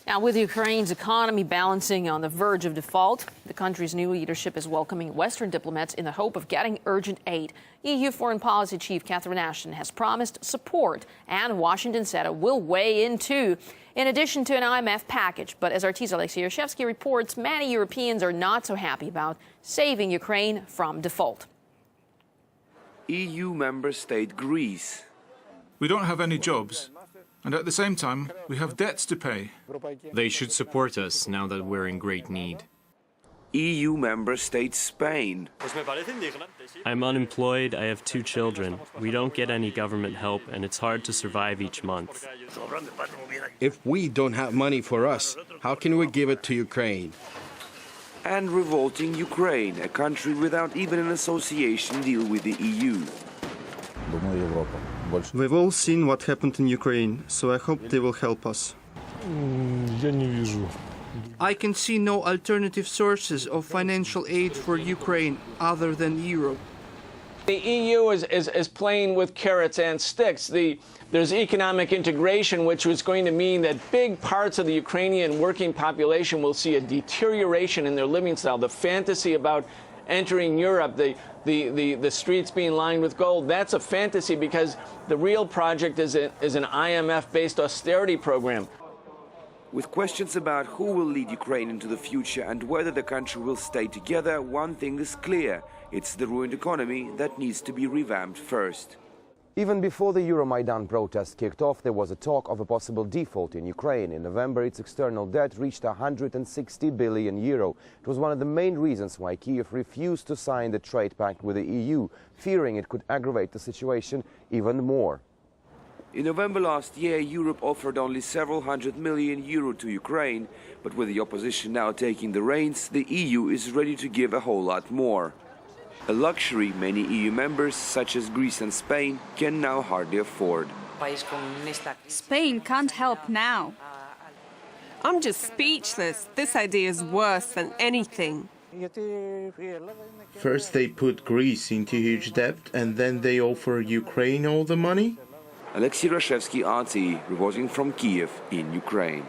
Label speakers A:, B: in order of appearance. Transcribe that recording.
A: Now, with Ukraine's economy balancing on the verge of default, the country's new leadership is welcoming Western diplomats in the hope of getting urgent aid. EU Foreign Policy Chief Catherine Ashton has promised support, and Washington said it will weigh in too, in addition to an IMF package. But as RT's Alexey Yaroshevsky reports, many Europeans are not so happy about saving Ukraine from default.
B: EU member state Greece.
C: We don't have any jobs, and at the same time, we have debts to pay.
D: They should support us now that we're in great need.
B: EU member state Spain.
E: I'm unemployed, I have 2 children. We don't get any government help, and it's hard to survive each month.
F: If we don't have money for us, how can we give it to Ukraine?
B: And revolting Ukraine, a country without even an association deal with the EU.
G: We've all seen what happened in Ukraine, so I hope they will help us.
H: I can see no alternative sources of financial aid for Ukraine other than Europe.
I: The EU is playing with carrots and sticks. There's economic integration, which is going to mean that big parts of the Ukrainian working population will see a deterioration in their living style. The fantasy about entering Europe, the streets being lined with gold, that's a fantasy, because the real project is an IMF-based austerity program.
B: With questions about who will lead Ukraine into the future and whether the country will stay together, one thing is clear. It's the ruined economy that needs to be revamped first.
J: Even before the Euromaidan protests kicked off, there was a talk of a possible default in Ukraine. In November, its external debt reached 160 billion euro. It was one of the main reasons why Kyiv refused to sign the trade pact with the EU, fearing it could aggravate the situation even more.
B: In November last year, Europe offered only several hundred million euro to Ukraine, but with the opposition now taking the reins, the EU is ready to give a whole lot more. A luxury many EU members, such as Greece and Spain, can now hardly afford.
K: Spain can't help now.
L: I'm just speechless. This idea is worse than anything.
M: First they put Greece into huge debt, and then they offer Ukraine all the money?
B: Alexey, RT, reporting from Kiev in Ukraine.